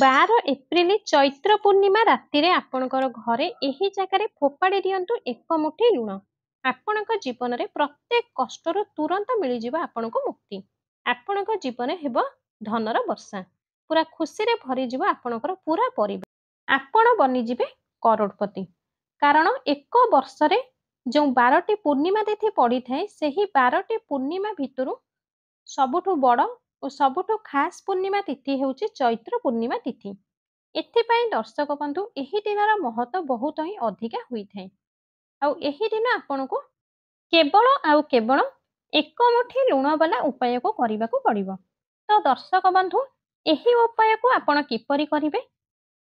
12 April ଚୈତ୍ର ପୂର୍ଣ୍ଣିମା ରାତିରେ ଆପଣଙ୍କର ଘରେ ଏହି ଜାଗାରେ ଫୋପାଡ଼ି ଦିଅନ୍ତୁ ଏକ ମୁଠି ଲୁଣ। ଆପଣଙ୍କ ଜୀବନରେ ପ୍ରତ୍ୟେକ କଷ୍ଟରୁ ତୁରନ୍ତ ମିଳିଯିବ ଆପଣଙ୍କୁ ମୁକ୍ତି। ଆପଣଙ୍କ ଜୀବନରେ ହେବ ଧନର ବର୍ଷା। ପୁରା ଖୁସିରେ ଭରିଯିବ ଆପଣଙ୍କର ପୁରା ପରିବାର। ଆପଣ ବନିଯିବେ କରୋଡ଼ପତି। କାରଣ ଏକ ବର୍ଷରେ ଯେଉଁ 12ଟି ପୂର୍ଣ୍ଣିମା ତିଥି ପଡ଼ିଥାଏ ସେହି 12ଟି ପୂର୍ଣ୍ଣିମା ଭିତରୁ ସବୁଠୁ ବଡ଼ ଓ ସବୁଠୁ ଖାସ୍ ପୂର୍ଣ୍ଣିମା ତିଥି ହେଉଛି ଚୈତ୍ର ପୂର୍ଣ୍ଣିମା ତିଥି। ଏଥିପାଇଁ ଦର୍ଶକ ବନ୍ଧୁ ଏହି ଦିନର ମହତ୍ତ୍ୱ ବହୁତ ହିଁ ଅଧିକା ହୋଇଥାଏ। ଆଉ ଏହି ଦିନ ଆପଣଙ୍କୁ କେବଳ ଏକ ମୁଠି ଲୁଣ ବାଲା ଉପାୟକୁ କରିବାକୁ ପଡ଼ିବ। ତ ଦର୍ଶକ ବନ୍ଧୁ ଏହି ଉପାୟକୁ ଆପଣ କିପରି କରିବେ,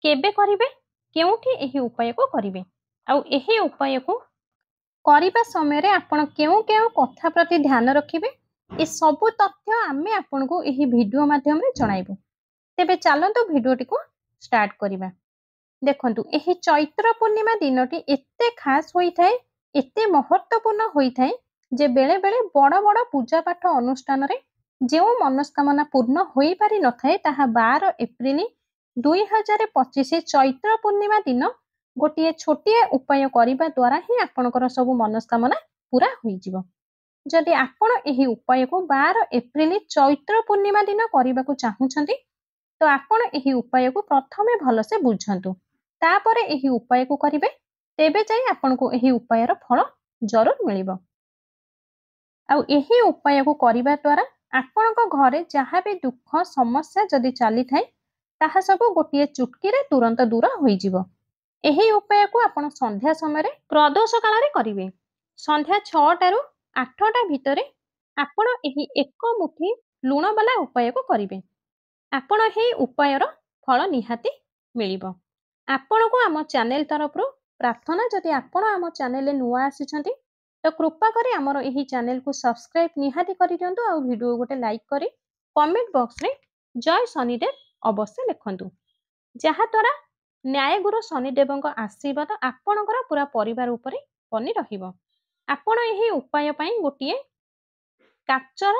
କେବେ କରିବେ, କେଉଁଠି ଏହି ଉପାୟକୁ କରିବେ, ଆଉ ଏହି ଉପାୟକୁ କରିବା ସମୟରେ ଆପଣ କେଉଁ କେଉଁ କଥା ପ୍ରତି ଧ୍ୟାନ ରଖିବେ, ଏସବୁ ତଥ୍ୟ ଆମେ ଆପଣଙ୍କୁ ଏହି ଭିଡ଼ିଓ ମାଧ୍ୟମରେ ଜଣାଇବୁ। ତେବେ ଚାଲନ୍ତୁ ଭିଡ଼ିଓଟିକୁ ଷ୍ଟାର୍ଟ କରିବା। ଦେଖନ୍ତୁ, ଏହି ଚୈତ୍ର ପୂର୍ଣ୍ଣିମା ଦିନଟି ଏତେ ଖାସ୍ ହୋଇଥାଏ, ଏତେ ମହତ୍ତ୍ୱପୂର୍ଣ୍ଣ ହୋଇଥାଏ ଯେ ବେଳେ ବେଳେ ବଡ଼ ବଡ଼ ପୂଜାପାଠ ଅନୁଷ୍ଠାନରେ ଯେଉଁ ମନସ୍କାମନା ପୂର୍ଣ୍ଣ ହୋଇପାରି ନଥାଏ ତାହା 12 ଏପ୍ରିଲ 2025 ଚୈତ୍ର ପୂର୍ଣ୍ଣିମା ଦିନ ଗୋଟିଏ ଛୋଟିଆ ଉପାୟ କରିବା ଦ୍ୱାରା ହିଁ ଆପଣଙ୍କର ସବୁ ମନସ୍କାମନା ପୁରା ହୋଇଯିବ। ଯଦି ଆପଣ ଏହି ଉପାୟକୁ 12 ଏପ୍ରିଲ ଚୈତ୍ର ପୂର୍ଣ୍ଣିମା ଦିନ କରିବାକୁ ଚାହୁଁଛନ୍ତି ତ ଆପଣ ଏହି ଉପାୟକୁ ପ୍ରଥମେ ଭଲସେ ବୁଝନ୍ତୁ, ତାପରେ ଏହି ଉପାୟକୁ କରିବେ, ତେବେ ଯାଇ ଆପଣଙ୍କୁ ଏହି ଉପାୟର ଫଳ ଜରୁର ମିଳିବ। ଆଉ ଏହି ଉପାୟକୁ କରିବା ଦ୍ୱାରା ଆପଣଙ୍କ ଘରେ ଯାହା ବି ଦୁଃଖ ସମସ୍ୟା ଯଦି ଚାଲିଥାଏ ତାହା ସବୁ ଗୋଟିଏ ଚୁଟକିରେ ତୁରନ୍ତ ଦୂର ହୋଇଯିବ। ଏହି ଉପାୟକୁ ଆପଣ ସନ୍ଧ୍ୟା ସମୟରେ ପ୍ରଦୋଷ କାଳରେ କରିବେ। ସନ୍ଧ୍ୟା 6ଟାରୁ 8ଟା ଭିତରେ ଆପଣ ଏହି ଏକ ମୁଠି ଲୁଣ ବାଲା ଉପାୟକୁ କରିବେ। ଆପଣ ଏହି ଉପାୟର ଫଳ ନିହାତି ମିଳିବ। ଆପଣଙ୍କୁ ଆମ ଚ୍ୟାନେଲ ତରଫରୁ ପ୍ରାର୍ଥନା, ଯଦି ଆପଣ ଆମ ଚ୍ୟାନେଲରେ ନୂଆ ଆସିଛନ୍ତି ତ କୃପା କରି ଆମର ଏହି ଚ୍ୟାନେଲକୁ ସବସ୍କ୍ରାଇବ ନିହାତି କରିଦିଅନ୍ତୁ ଆଉ ଭିଡ଼ିଓ ଗୋଟେ ଲାଇକ୍ କରି କମେଣ୍ଟ ବକ୍ସରେ ଜୟ ଶନିଦେବ ଅବଶ୍ୟ ଲେଖନ୍ତୁ, ଯାହାଦ୍ୱାରା ନ୍ୟାୟଗୁରୁ ଶନିଦେବଙ୍କ ଆଶୀର୍ବାଦ ଆପଣଙ୍କର ପୁରା ପରିବାର ଉପରେ ବନି ରହିବ। ଆପଣ ଏହି ଉପାୟ ପାଇଁ ଗୋଟିଏ କାଚର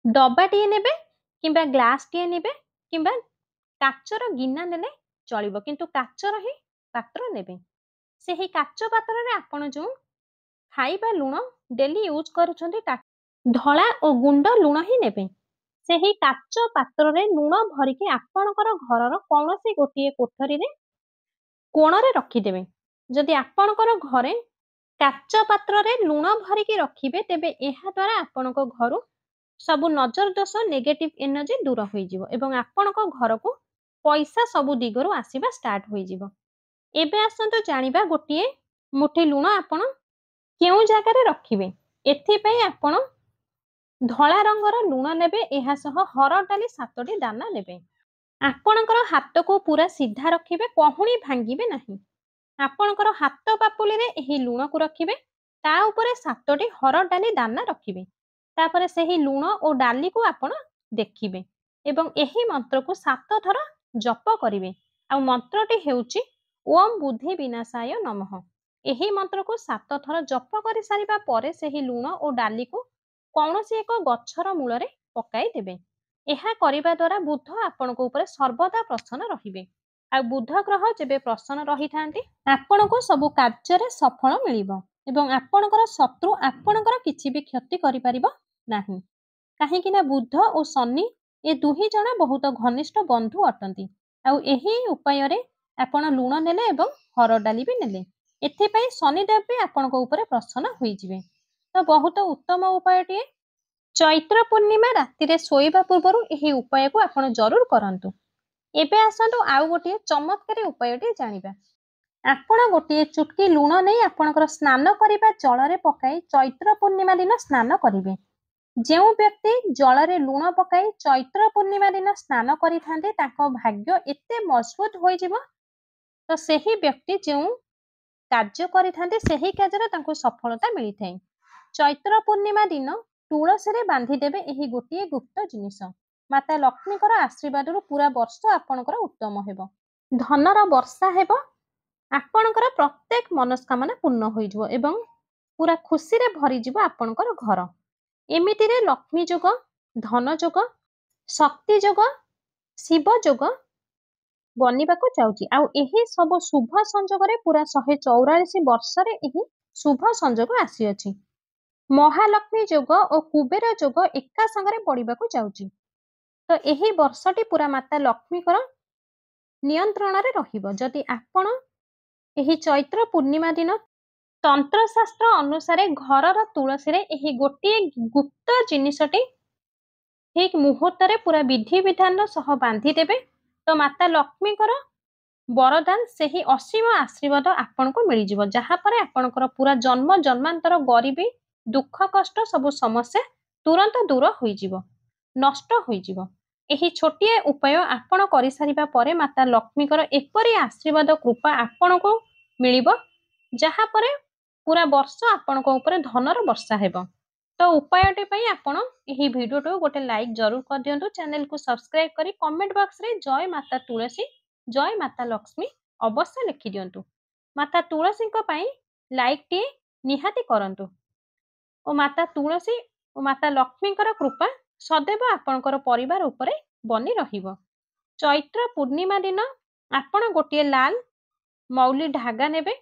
ଡବାଟିଏ ନେବେ କିମ୍ବା ଗ୍ଲାସଟିଏ ନେବେ କିମ୍ବା କାଚର ଗିନା ନେଲେ ଚଳିବ, କିନ୍ତୁ କାଚର ହିଁ ପାତ୍ର ନେବେ। ସେହି କାଚ ପାତ୍ରରେ ଆପଣ ଯେଉଁ ଖାଇବା ଲୁଣ ଡେଲି ୟୁଜ୍ କରୁଛନ୍ତି ଧଳା ଓ ଗୁଣ୍ଡ ଲୁଣ ହିଁ ନେବେ। ସେହି କାଚ ପାତ୍ରରେ ଲୁଣ ଭରିକି ଆପଣଙ୍କର ଘରର କୌଣସି ଗୋଟିଏ କୋଠରୀରେ କୋଣରେ ରଖିଦେବେ। ଯଦି ଆପଣଙ୍କର ଘରେ କାଚ ପାତ୍ରରେ ଲୁଣ ଭରିକି ରଖିବେ ତେବେ ଏହା ଦ୍ୱାରା ଆପଣଙ୍କ ଘରୁ ସବୁ ନଜର ଦୋଷ ନେଗେଟିଭ ଏନର୍ଜି ଦୂର ହୋଇଯିବ ଏବଂ ଆପଣଙ୍କ ଘରକୁ ପଇସା ସବୁ ଦିଗରୁ ଆସିବା ଷ୍ଟାର୍ଟ ହୋଇଯିବ। ଏବେ ଆସନ୍ତୁ ଜାଣିବା ଗୋଟିଏ ମୁଠି ଲୁଣ ଆପଣ କେଉଁ ଜାଗାରେ ରଖିବେ। ଏଥିପାଇଁ ଆପଣ ଧଳା ରଙ୍ଗର ଲୁଣ ନେବେ, ଏହା ସହ ହରଡ଼ ଡାଲି 7ଟି ଦାନା ନେବେ। ଆପଣଙ୍କର ହାତକୁ ପୁରା ସିଧା ରଖିବେ, କହୁଣି ଭାଙ୍ଗିବେ ନାହିଁ। ଆପଣଙ୍କର ହାତ ପାପୁଲିରେ ଏହି ଲୁଣକୁ ରଖିବେ, ତା ଉପରେ 7ଟି ହରଡ଼ ଡାଲି ଦାନା ରଖିବେ। ତାପରେ ସେହି ଲୁଣ ଓ ଡାଲିକୁ ଆପଣ ଦେଖିବେ ଏବଂ ଏହି ମନ୍ତ୍ରକୁ 7 ଥର ଜପ କରିବେ। ଆଉ ମନ୍ତ୍ରଟି ହେଉଛି ଓମ୍ ବୁଦ୍ଧି ବିନାଶାୟ ନମଃ। ଏହି ମନ୍ତ୍ରକୁ 7 ଥର ଜପ କରି ସାରିବା ପରେ ସେହି ଲୁଣ ଓ ଡାଲିକୁ କୌଣସି ଏକ ଗଛର ମୂଳରେ ପକାଇ ଦେବେ। ଏହା କରିବା ଦ୍ୱାରା ବୁଧ ଆପଣଙ୍କ ଉପରେ ସର୍ବଦା ପ୍ରସନ୍ନ ରହିବେ। ଆଉ ବୁଧ ଗ୍ରହ ଯେବେ ପ୍ରସନ୍ନ ରହିଥାନ୍ତି ଆପଣଙ୍କୁ ସବୁ କାର୍ଯ୍ୟରେ ସଫଳ ମିଳିବ ଏବଂ ଆପଣଙ୍କର ଶତ୍ରୁ ଆପଣଙ୍କର କିଛି ବି କ୍ଷତି କରିପାରିବ ନାହିଁ। କାହିଁକି ନା ବୁଧ ଓ ଶନି ଏ ଦୁହିଁ ଜଣ ବହୁତ ଘନିଷ୍ଠ ବନ୍ଧୁ ଅଟନ୍ତି। ଆଉ ଏହି ଉପାୟରେ ଆପଣ ଲୁଣ ନେଲେ ଏବଂ ହରଡ଼ ଡାଲି ବି ନେଲେ, ଏଥିପାଇଁ ଶନିଦେବ ବି ଆପଣଙ୍କ ଉପରେ ପ୍ରସନ୍ନ ହୋଇଯିବେ। ତ ବହୁତ ଉତ୍ତମ ଉପାୟଟିଏ। ଚୈତ୍ର ପୂର୍ଣ୍ଣିମା ରାତିରେ ଶୋଇବା ପୂର୍ବରୁ ଏହି ଉପାୟକୁ ଆପଣ ଜରୁର କରନ୍ତୁ। ଏବେ ଆସନ୍ତୁ ଆଉ ଗୋଟିଏ ଚମତ୍କାରୀ ଉପାୟଟି ଜାଣିବା। ଆପଣ ଗୋଟିଏ ଚୁଟକି ଲୁଣ ନେଇ ଆପଣଙ୍କର ସ୍ନାନ କରିବା ଜଳରେ ପକାଇ ଚୈତ୍ର ପୂର୍ଣ୍ଣିମା ଦିନ ସ୍ନାନ କରିବେ। ଯେଉଁ ବ୍ୟକ୍ତି ଜଳରେ ଲୁଣ ପକାଇ ଚୈତ୍ର ପୂର୍ଣ୍ଣିମା ଦିନ ସ୍ନାନ କରିଥାନ୍ତି ତାଙ୍କ ଭାଗ୍ୟ ଏତେ ମଜବୁତ ହୋଇଯିବ ତ ସେହି ବ୍ୟକ୍ତି ଯେଉଁ କାର୍ଯ୍ୟ କରିଥାନ୍ତି ସେହି କାର୍ଯ୍ୟରେ ତାଙ୍କୁ ସଫଳତା ମିଳିଥାଏ। ଚୈତ୍ର ପୂର୍ଣ୍ଣିମା ଦିନ ତୁଳସୀରେ ବାନ୍ଧିଦେବେ ଏହି ଗୋଟିଏ ଗୁପ୍ତ ଜିନିଷ। ମାତା ଲକ୍ଷ୍ମୀଙ୍କର ଆଶୀର୍ବାଦରୁ ପୁରା ବର୍ଷ ଆପଣଙ୍କର ଉତ୍ତମ ହେବ, ଧନର ବର୍ଷା ହେବ, ଆପଣଙ୍କର ପ୍ରତ୍ୟେକ ମନସ୍କାମନା ପୂର୍ଣ୍ଣ ହୋଇଯିବ ଏବଂ ପୁରା ଖୁସିରେ ଭରିଯିବ ଆପଣଙ୍କର ଘର। ଏମିତିରେ ଲକ୍ଷ୍ମୀ ଯୋଗ, ଧନ ଯୋଗ, ଶକ୍ତି ଯୋଗ, ଶିବ ଯୋଗ ବନିବାକୁ ଯାଉଛି। ଆଉ ଏହି ସବୁ ଶୁଭ ସଂଯୋଗରେ ପୁରା 144 ବର୍ଷରେ ଏହି ଶୁଭ ସଂଯୋଗ ଆସିଅଛି। ମହାଲକ୍ଷ୍ମୀ ଯୋଗ ଓ କୁବେର ଯୋଗ ଏକା ସାଙ୍ଗରେ ପଡ଼ିବାକୁ ଯାଉଛି। ତ ଏହି ବର୍ଷଟି ପୁରା ମାତା ଲକ୍ଷ୍ମୀଙ୍କର ନିୟନ୍ତ୍ରଣରେ ରହିବ। ଯଦି ଆପଣ ଏହି ଚୈତ୍ର ପୂର୍ଣ୍ଣିମା ଦିନ ତନ୍ତ୍ରଶାସ୍ତ୍ର ଅନୁସାରେ ଘରର ତୁଳସୀରେ ଏହି ଗୋଟିଏ ଗୁପ୍ତ ଜିନିଷଟି ଠିକ୍ ମୁହୂର୍ତ୍ତରେ ପୁରା ବିଧିବିଧାନ ସହ ବାନ୍ଧିଦେବେ, ତ ମାତା ଲକ୍ଷ୍ମୀଙ୍କର ବରଦାନ ସେହି ଅସୀମ ଆଶୀର୍ବାଦ ଆପଣଙ୍କୁ ମିଳିଯିବ, ଯାହାପରେ ଆପଣଙ୍କର ପୁରା ଜନ୍ମ ଜନ୍ମାନ୍ତର ଗରିବୀ, ଦୁଃଖ କଷ୍ଟ ସବୁ ସମସ୍ୟା ତୁରନ୍ତ ଦୂର ହୋଇଯିବ, ନଷ୍ଟ ହୋଇଯିବ। ଏହି ଛୋଟିଏ ଉପାୟ ଆପଣ କରିସାରିବା ପରେ ମାତା ଲକ୍ଷ୍ମୀଙ୍କର ଏପରି ଆଶୀର୍ବାଦ କୃପା ଆପଣଙ୍କୁ ମିଳିବ, ଯାହାପରେ ପୁରା ବର୍ଷ ଆପଣଙ୍କ ଉପରେ ଧନର ବର୍ଷା ହେବ। ତ ଉପାୟଟି ପାଇଁ ଆପଣ ଏହି ଭିଡ଼ିଓକୁ ଗୋଟେ ଲାଇକ୍ ଜରୁର କରିଦିଅନ୍ତୁ। ଚ୍ୟାନେଲକୁ ସବସ୍କ୍ରାଇବ କରି କମେଣ୍ଟ ବକ୍ସରେ ଜୟ ମାତା ତୁଳସୀ, ଜୟ ମାତା ଲକ୍ଷ୍ମୀ ଅବଶ୍ୟ ଲେଖିଦିଅନ୍ତୁ। ମାତା ତୁଳସୀଙ୍କ ପାଇଁ ଲାଇକ୍ଟିଏ ନିହାତି କରନ୍ତୁ। ଓ ମାତା ତୁଳସୀ ଓ ମାତା ଲକ୍ଷ୍ମୀଙ୍କର କୃପା ସदैବ ଆପଣଙ୍କର ପରିବାର ଉପରେ ବନି ରହିବ। ଚୈତ୍ର ପୂର୍ଣ୍ଣିମା ଦିନ ଆପଣ ଗୋଟିଏ ଲାଲ ମୌଲି ଧାଗା ନେବେ।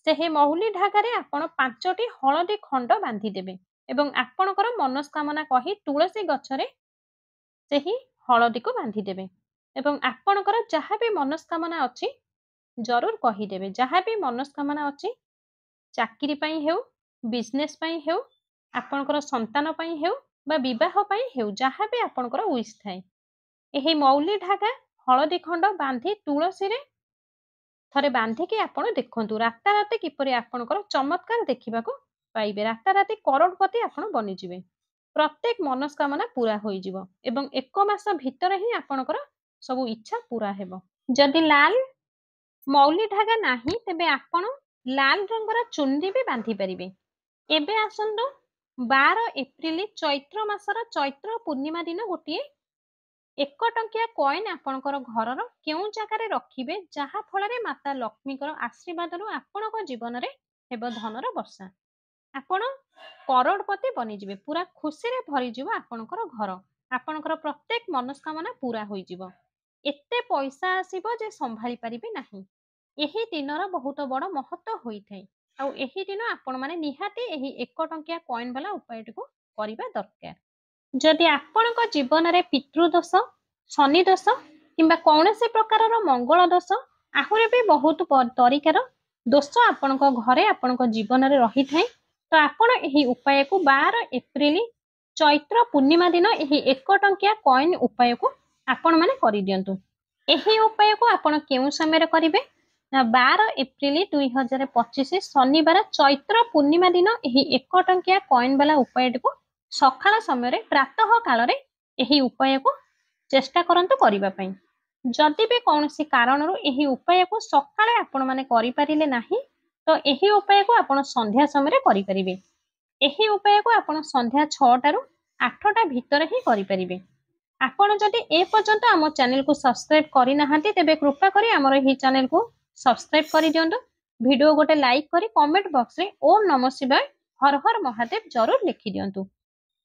ସେହି ମୌଲି ଧାଗାରେ ଆପଣ 5ଟି ହଳଦୀ ଖଣ୍ଡ ବାନ୍ଧିଦେବେ ଏବଂ ଆପଣଙ୍କର ମନସ୍କାମନା କହି ତୁଳସୀ ଗଛରେ ସେହି ହଳଦୀକୁ ବାନ୍ଧିଦେବେ ଏବଂ ଆପଣଙ୍କର ଯାହା ବି ମନସ୍କାମନା ଅଛି ଜରୁର କହିଦେବେ। ଯାହା ବି ମନସ୍କାମନା ଅଛି, ଚାକିରି ପାଇଁ ହେଉ, ବିଜନେସ୍ ପାଇଁ ହେଉ, ଆପଣଙ୍କର ସନ୍ତାନ ପାଇଁ ହେଉ ବା ବିବାହ ପାଇଁ ହେଉ, ଯାହା ବି ଆପଣଙ୍କର ୱିଶ୍ ଥାଏ, ଏହି ମୌଲି ଧାଗା ହଳଦୀ ଖଣ୍ଡ ବାନ୍ଧି ତୁଳସୀରେ ଥରେ ବାନ୍ଧିକି ଆପଣ ଦେଖନ୍ତୁ ରାତାରାତି କିପରି ଆପଣଙ୍କର ଚମତ୍କାର ଦେଖିବାକୁ ପାଇବେ। ରାତାରାତି କରୋଡ଼ପତି ଆପଣ ବନିଯିବେ। ପ୍ରତ୍ୟେକ ମନସ୍କାମନା ପୁରା ହୋଇଯିବ ଏବଂ 1 ମାସ ଭିତରେ ହିଁ ଆପଣଙ୍କର ସବୁ ଇଚ୍ଛା ପୁରା ହେବ। ଯଦି ଲାଲ ମୌଲି ଧାଗା ନାହିଁ, ତେବେ ଆପଣ ଲାଲ ରଙ୍ଗର ଚୁନରି ବି ବାନ୍ଧି ପାରିବେ। ଏବେ ଆସନ୍ତୁ 12 ଏପ୍ରିଲ ଚୈତ୍ର ମାସର ଚୈତ୍ର ପୂର୍ଣ୍ଣିମା ଦିନ ଗୋଟିଏ 1 ଟଙ୍କିଆ କଏନ୍ ଆପଣଙ୍କର ଘରର କେଉଁ ଜାଗାରେ ରଖିବେ, ଯାହା ଫଳରେ ମାତା ଲକ୍ଷ୍ମୀଙ୍କର ଆଶୀର୍ବାଦରୁ ଆପଣଙ୍କ ଜୀବନରେ ହେବ ଧନର ବର୍ଷା। ଆପଣ କରୋଡ଼ପତି ବନିଯିବେ, ପୁରା ଖୁସିରେ ଭରିଯିବ ଆପଣଙ୍କର ଘର। ଆପଣଙ୍କର ପ୍ରତ୍ୟେକ ମନସ୍କାମନା ପୁରା ହୋଇଯିବ। ଏତେ ପଇସା ଆସିବ ଯେ ସମ୍ଭାଳି ପାରିବେ ନାହିଁ। ଏହି ଦିନର ବହୁତ ବଡ଼ ମହତ୍ତ୍ୱ ହୋଇଥାଏ। ଆଉ ଏହି ଦିନ ଆପଣମାନେ ନିହାତି ଏହି 1 ଟଙ୍କିଆ କଏନ୍ ବାଲା ଉପାୟଟିକୁ କରିବା ଦରକାର। ଯଦି ଆପଣଙ୍କ ଜୀବନରେ ପିତୃଦୋଷ, ଶନି ଦୋଷ କିମ୍ବା କୌଣସି ପ୍ରକାରର ମଙ୍ଗଳ ଦୋଷ, ଆହୁରି ବି ବହୁତ ତରିକାର ଦୋଷ ଆପଣଙ୍କ ଘରେ ଆପଣଙ୍କ ଜୀବନରେ ରହିଥାଏ, ତ ଆପଣ ଏହି ଉପାୟକୁ 12 ଏପ୍ରିଲ ଚୈତ୍ର ପୂର୍ଣ୍ଣିମା ଦିନ ଏହି 1 ଟଙ୍କିଆ କଏନ୍ ଉପାୟକୁ ଆପଣମାନେ କରିଦିଅନ୍ତୁ। ଏହି ଉପାୟକୁ ଆପଣ କେଉଁ ସମୟରେ କରିବେ ନା 12 ଏପ୍ରିଲ 2025 ଶନିବାର ଚୈତ୍ର ପୂର୍ଣ୍ଣିମା ଦିନ ଏହି 1 ଟଙ୍କିଆ କଏନ୍ ବାଲା ଉପାୟଟିକୁ ସକାଳ ସମୟରେ ପ୍ରାତଃ କାଳରେ ଏହି ଉପାୟକୁ ଚେଷ୍ଟା କରନ୍ତୁ କରିବା ପାଇଁ। ଯଦି ବି କୌଣସି କାରଣରୁ ଏହି ଉପାୟକୁ ସକାଳେ ଆପଣମାନେ କରିପାରିଲେ ନାହିଁ, ତ ଏହି ଉପାୟକୁ ଆପଣ ସନ୍ଧ୍ୟା ସମୟରେ କରିପାରିବେ। ଏହି ଉପାୟକୁ ଆପଣ ସନ୍ଧ୍ୟା 6ଟାରୁ 8ଟା ଭିତରେ ହିଁ କରିପାରିବେ। ଆପଣ ଯଦି ଏପର୍ଯ୍ୟନ୍ତ ଆମ ଚ୍ୟାନେଲକୁ ସବସ୍କ୍ରାଇବ କରିନାହାନ୍ତି, ତେବେ କୃପା କରି ଆମର ଏହି ଚ୍ୟାନେଲକୁ ସବସ୍କ୍ରାଇବ କରିଦିଅନ୍ତୁ। ଭିଡ଼ିଓ ଗୋଟେ ଲାଇକ୍ କରି କମେଣ୍ଟ ବକ୍ସରେ ଓମ୍ ନମଃ ଶିବାୟ ହର ହର ମହାଦେବ ଜରୁର ଲେଖିଦିଅନ୍ତୁ।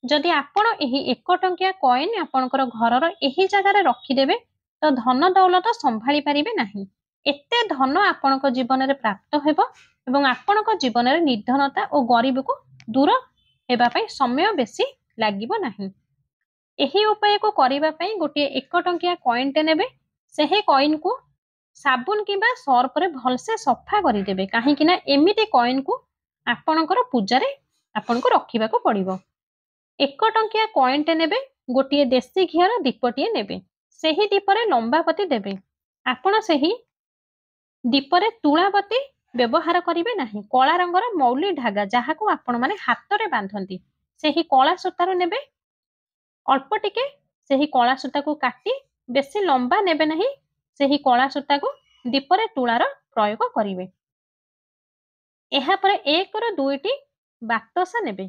ଯଦି ଆପଣ ଏହି 1 ଟଙ୍କିଆ କଏନ୍ ଆପଣଙ୍କର ଘରର ଏହି ଜାଗାରେ ରଖିଦେବେ, ତ ଧନ ଦୌଲତ ସମ୍ଭାଳି ପାରିବେ ନାହିଁ। ଏତେ ଧନ ଆପଣଙ୍କ ଜୀବନରେ ପ୍ରାପ୍ତ ହେବ ଏବଂ ଆପଣଙ୍କ ଜୀବନରେ ନିର୍ଧନତା ଓ ଗରିବକୁ ଦୂର ହେବା ପାଇଁ ସମୟ ବେଶୀ ଲାଗିବ ନାହିଁ। ଏହି ଉପାୟକୁ କରିବା ପାଇଁ ଗୋଟିଏ 1 ଟଙ୍କିଆ କଏନ୍ଟେ ନେବେ। ସେହି କଏନ୍କୁ ସାବୁନ କିମ୍ବା ସର୍ଫରେ ଭଲସେ ସଫା କରିଦେବେ, କାହିଁକି ନା ଏମିତି କଏନ୍କୁ ଆପଣଙ୍କର ପୂଜାରେ ଆପଣଙ୍କୁ ରଖିବାକୁ ପଡ଼ିବ। 1 ଟଙ୍କିଆ କଏନ୍ଟେ ନେବେ, ଗୋଟିଏ ଦେଶୀ ଘିଅର ଦୀପଟିଏ ନେବେ। ସେହି ଦୀପରେ ଲମ୍ବାବତୀ ଦେବେ। ଆପଣ ସେହି ଦୀପରେ ତୁଳାବତୀ ବ୍ୟବହାର କରିବେ ନାହିଁ। କଳା ରଙ୍ଗର ମୌଲି ଧାଗା, ଯାହାକୁ ଆପଣମାନେ ହାତରେ ବାନ୍ଧନ୍ତି, ସେହି କଳା ସୂତାରୁ ନେବେ। ଅଳ୍ପ ଟିକେ ସେହି କଳା ସୂତାକୁ କାଟି, ବେଶୀ ଲମ୍ବା ନେବେ ନାହିଁ, ସେହି କଳା ସୂତାକୁ ଦୀପରେ ତୁଳାର ପ୍ରୟୋଗ କରିବେ। ଏହାପରେ 1ରୁ 2ଟି ବାକ୍ତସା ନେବେ।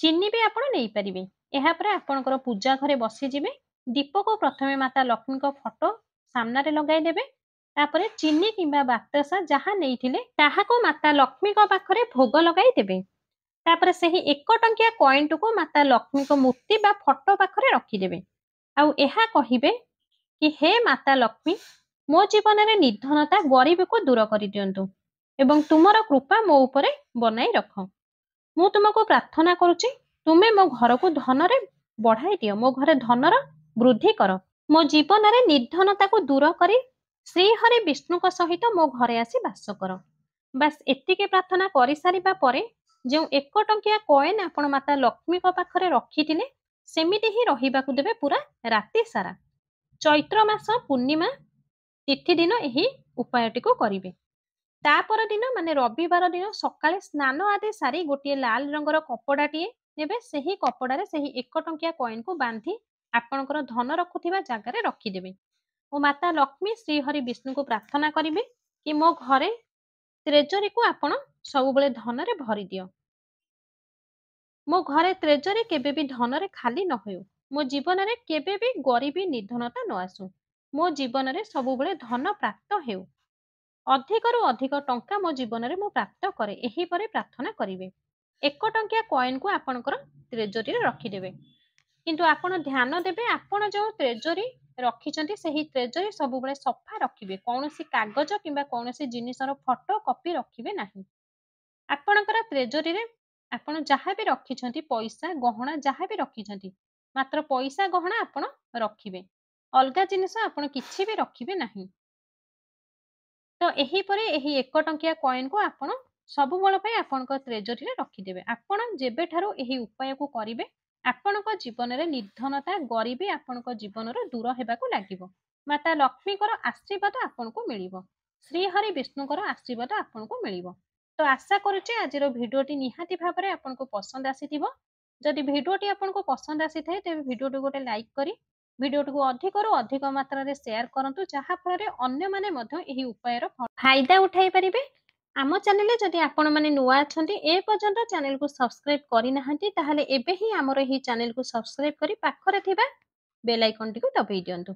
ଚିନି ବି ଆପଣ ନେଇପାରିବେ। ଏହାପରେ ଆପଣଙ୍କର ପୂଜା ଘରେ ବସିଯିବେ। ଦୀପକୁ ପ୍ରଥମେ ମାତା ଲକ୍ଷ୍ମୀଙ୍କ ଫଟୋ ସାମ୍ନାରେ ଲଗାଇଦେବେ। ତାପରେ ଚିନି କିମ୍ବା ବାକ୍ତସା ଯାହା ନେଇଥିଲେ ତାହାକୁ ମାତା ଲକ୍ଷ୍ମୀଙ୍କ ପାଖରେ ଭୋଗ ଲଗାଇ ଦେବେ। ତାପରେ ସେହି 1 ଟଙ୍କିଆ କଏନ୍ଟିକୁ ମାତା ଲକ୍ଷ୍ମୀଙ୍କ ମୂର୍ତ୍ତି ବା ଫଟୋ ପାଖରେ ରଖିଦେବେ। ଆଉ ଏହା କହିବେ କି ହେ ମାତା ଲକ୍ଷ୍ମୀ, ମୋ ଜୀବନରେ ନିର୍ଧନତା ଗରିବକୁ ଦୂର କରିଦିଅନ୍ତୁ ଏବଂ ତୁମର କୃପା ମୋ ଉପରେ ବନାଇ ରଖ। ମୁଁ ତୁମକୁ ପ୍ରାର୍ଥନା କରୁଛି, ତୁମେ ମୋ ଘରକୁ ଧନରେ ବଢାଇ ଦିଅ, ମୋ ଘରେ ଧନର ବୃଦ୍ଧି କର। ମୋ ଜୀବନରେ ନିର୍ଧନତାକୁ ଦୂର କରି ଶ୍ରୀହରି ବିଷ୍ଣୁଙ୍କ ସହିତ ମୋ ଘରେ ଆସି ବାସ କର। ବାସ୍ ଏତିକି ପ୍ରାର୍ଥନା କରିସାରିବା ପରେ ଯେଉଁ 1 ଟଙ୍କିଆ କଏନ୍ ଆପଣ ମାତା ଲକ୍ଷ୍ମୀଙ୍କ ପାଖରେ ରଖିଥିଲେ ସେମିତି ହିଁ ରହିବାକୁ ଦେବେ ପୁରା ରାତି ସାରା। ଚୈତ୍ର ମାସ ପୂର୍ଣ୍ଣିମା ତିଥି ଦିନ ଏହି ଉପାୟଟିକୁ କରିବେ। ତାପର ଦିନ ମାନେ ରବିବାର ଦିନ ସକାଳେ ସ୍ନାନ ଆଦି ସାରି ଗୋଟିଏ ଲାଲ ରଙ୍ଗର କପଡାଟିଏ ନେବେ। ସେହି କପଡାରେ ସେହି 1 ଟଙ୍କିଆ କଏନ୍କୁ ବାନ୍ଧି ଆପଣଙ୍କର ଧନ ରଖୁଥିବା ଜାଗାରେ ରଖିଦେବେ ଓ ମାତା ଲକ୍ଷ୍ମୀ ଶ୍ରୀହରି ବିଷ୍ଣୁଙ୍କୁ ପ୍ରାର୍ଥନା କରିବେ କି ମୋ ଘରେ ତ୍ରେଜରୀକୁ ଆପଣ ସବୁବେଳେ ଧନରେ ଭରି ଦିଅ। ମୋ ଘରେ ତ୍ରେଜରୀ କେବେ ବି ଧନରେ ଖାଲି ନ ହେଉ। ମୋ ଜୀବନରେ କେବେ ବି ଗରିବୀ ନିର୍ଧନତା ନ ଆସୁ। ମୋ ଜୀବନରେ ସବୁବେଳେ ଧନ ପ୍ରାପ୍ତ ହେଉ। ଅଧିକରୁ ଅଧିକ ଟଙ୍କା ମୋ ଜୀବନରେ ମୁଁ ପ୍ରାପ୍ତ କରେ। ଏହିପରି ପ୍ରାର୍ଥନା କରିବେ। 1 ଟଙ୍କିଆ କଏନ୍କୁ ଆପଣଙ୍କର ତ୍ରେଜରୀରେ ରଖିଦେବେ। କିନ୍ତୁ ଆପଣ ଧ୍ୟାନ ଦେବେ, ଆପଣ ଯେଉଁ ତ୍ରେଜରୀ ରଖିଛନ୍ତି ସେହି ତ୍ରେଜରୀ ସବୁବେଳେ ସଫା ରଖିବେ। କୌଣସି କାଗଜ କିମ୍ବା କୌଣସି ଜିନିଷର ଫଟୋ କପି ରଖିବେ ନାହିଁ। ଆପଣଙ୍କର ତ୍ରେଜରୀରେ ଆପଣ ଯାହା ବି ରଖିଛନ୍ତି, ପଇସା ଗହଣା ଯାହା ବି ରଖିଛନ୍ତି, ମାତ୍ର ପଇସା ଗହଣା ଆପଣ ରଖିବେ। ଅଲଗା ଜିନିଷ ଆପଣ କିଛି ବି ରଖିବେ ନାହିଁ। ତ ଏହିପରି ଏହି 1 ଟଙ୍କିଆ କଏନ୍କୁ ଆପଣ ସବୁବେଳ ପାଇଁ ଆପଣଙ୍କ ତ୍ରେଜରୀରେ ରଖିଦେବେ। ଆପଣ ଯେବେଠାରୁ ଏହି ଉପାୟକୁ କରିବେ ଆପଣଙ୍କ ଜୀବନରେ ନିର୍ଧନତା ଗରିବୀ ଆପଣଙ୍କ ଜୀବନରୁ ଦୂର ହେବାକୁ ଲାଗିବ। ମାତା ଲକ୍ଷ୍ମୀଙ୍କର ଆଶୀର୍ବାଦ ଆପଣଙ୍କୁ ମିଳିବ। ଶ୍ରୀହରି ବିଷ୍ଣୁଙ୍କର ଆଶୀର୍ବାଦ ଆପଣଙ୍କୁ ମିଳିବ। ତ ଆଶା କରୁଛି ଆଜିର ଭିଡ଼ିଓଟି ନିହାତି ଭାବରେ ଆପଣଙ୍କୁ ପସନ୍ଦ ଆସିଥିବ। ଯଦି ଭିଡ଼ିଓଟି ଆପଣଙ୍କୁ ପସନ୍ଦ ଆସିଥାଏ ତେବେ ଭିଡ଼ିଓଟି ଗୋଟେ ଲାଇକ୍ କରି ଭିଡ଼ିଓଟିକୁ ଅଧିକରୁ ଅଧିକ ମାତ୍ରାରେ ସେୟାର କରନ୍ତୁ, ଯାହାଫଳରେ ଅନ୍ୟମାନେ ମଧ୍ୟ ଏହି ଉପାୟର ଫାଇଦା ଉଠାଇ ପାରିବେ। ଆମ ଚ୍ୟାନେଲରେ ଯଦି ଆପଣମାନେ ନୂଆ ଅଛନ୍ତି, ଏ ପର୍ଯ୍ୟନ୍ତ ଚ୍ୟାନେଲକୁ ସବସ୍କ୍ରାଇବ୍ କରିନାହାନ୍ତି, ତାହେଲେ ଏବେ ହିଁ ଆମର ଏହି ଚ୍ୟାନେଲକୁ ସବସ୍କ୍ରାଇବ୍ କରି ପାଖରେ ଥିବା ବେଲ୍ ଆଇକନଟିକୁ ଦବାଇ ଦିଅନ୍ତୁ।